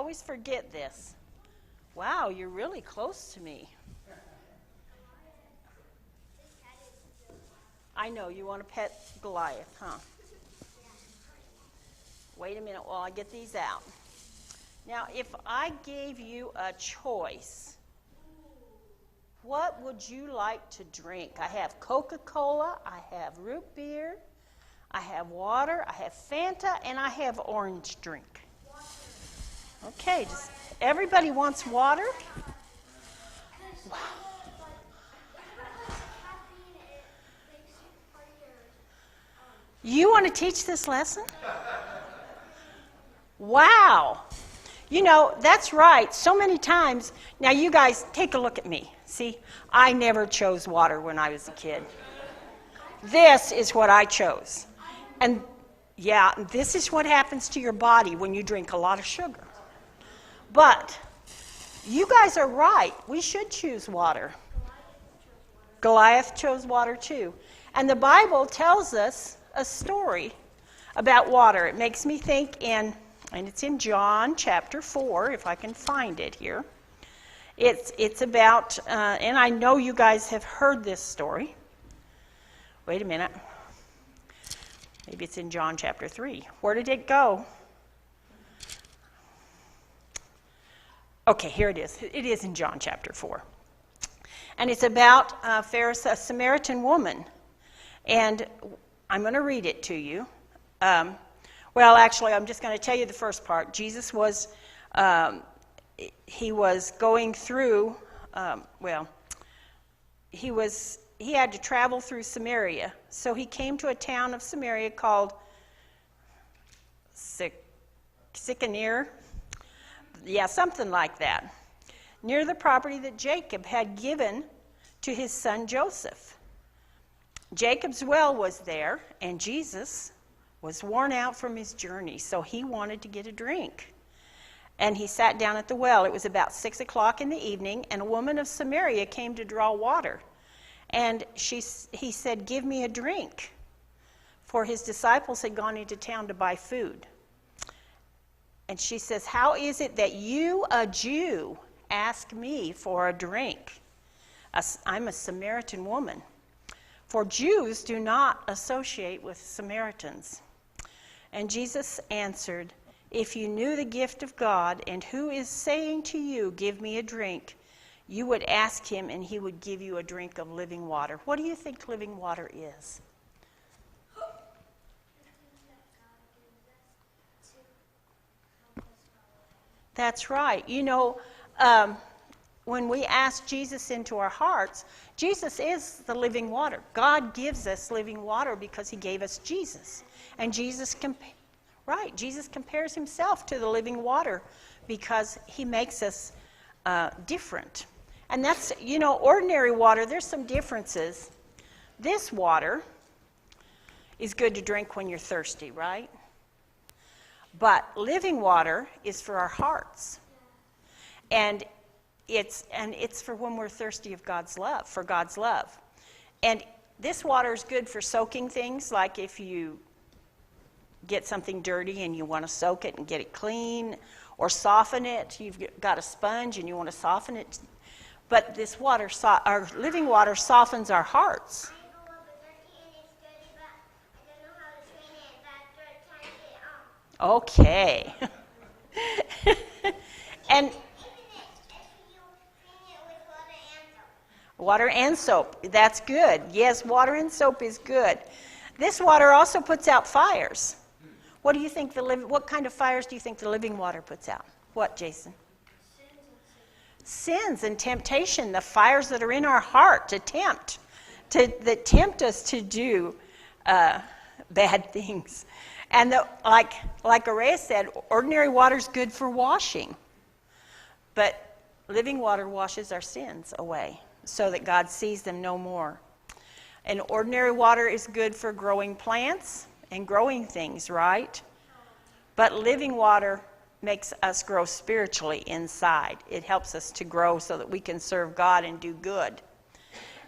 always forget this. Wow, you're really close to me. I know, you want to pet Goliath, huh? Wait a minute while I get these out. Now, if I gave you a choice, what would you like to drink? I have Coca-Cola, I have root beer, I have water, I have Fanta, and I have orange drink. Okay, everybody wants water? Wow. You want to teach this lesson? Wow. You know, that's right. So many times. Now, you guys, take a look at me. See, I never chose water when I was a kid. This is what I chose. And, yeah, this is what happens to your body when you drink a lot of sugar. But you guys are right. We should choose water. Goliath chose water, too. And the Bible tells us a story about water. It makes me think and it's in John chapter 4, if I can find it here. It's about, and I know you guys have heard this story. Wait a minute. Maybe it's in John chapter 3. Where did it go? Okay, here it is. It is in John chapter 4. And it's about a Samaritan woman. And I'm going to read it to you. Well, actually, I'm just going to tell you the first part. Jesus was, he was going through, he had to travel through Samaria. So he came to a town of Samaria called Sychar. Yeah, something like that. Near the property that Jacob had given to his son Joseph. Jacob's well was there, and Jesus was worn out from his journey, so he wanted to get a drink. And he sat down at the well. It was about 6 o'clock in the evening, and a woman of Samaria came to draw water. And he said, "Give me a drink," for his disciples had gone into town to buy food. And she says, "How is it that you, a Jew, ask me for a drink? I'm a Samaritan woman." For Jews do not associate with Samaritans. And Jesus answered, "If you knew the gift of God and who is saying to you, 'Give me a drink,' you would ask him and he would give you a drink of living water." What do you think living water is? That's right. You know, when we ask Jesus into our hearts, Jesus is the living water. God gives us living water because he gave us Jesus. And Jesus compares himself to the living water because he makes us different. And that's, you know, ordinary water, there's some differences. This water is good to drink when you're thirsty, right? But living water is for our hearts. And it's for when we're thirsty of God's love, for God's love. And this water is good for soaking things, like if you get something dirty and you want to soak it and get it clean, or soften it. You've got a sponge and you want to soften it. But this water, our living water, softens our hearts. Okay. And water and soap. That's good. Yes, water and soap is good. This water also puts out fires. What do you think what kind of fires do you think the living water puts out? What, Jason? Sins and temptation, the fires that are in our heart that tempt us to do bad things. And like Araya said, ordinary water is good for washing. But living water washes our sins away so that God sees them no more. And ordinary water is good for growing plants and growing things, right? But living water makes us grow spiritually inside. It helps us to grow so that we can serve God and do good.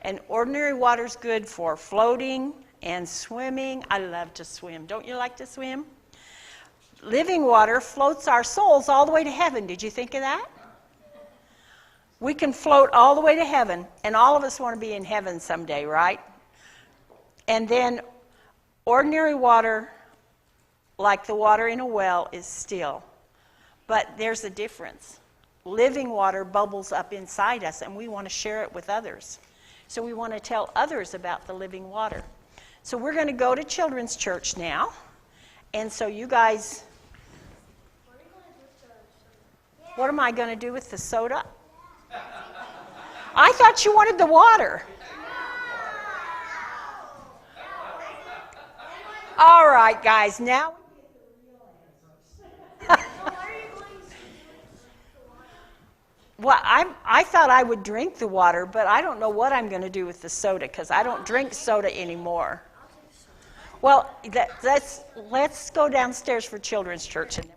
And ordinary water is good for floating and swimming. I love to swim. Don't you like to swim? living water floats our souls all the way to heaven. Did you think of that? We can float all the way to heaven, and all of us want to be in heaven someday, right? And then ordinary water, like the water in a well, is still. But there's a difference. Living water bubbles up inside us, and we want to share it with others. So we want to tell others about the living water. So we're going to go to children's church now. And so you guys, what am I going to do with the soda? I thought you wanted the water. All right, guys, now. Well, I thought I would drink the water, but I don't know what I'm going to do with the soda because I don't drink soda anymore. Well, let's go downstairs for children's church. And then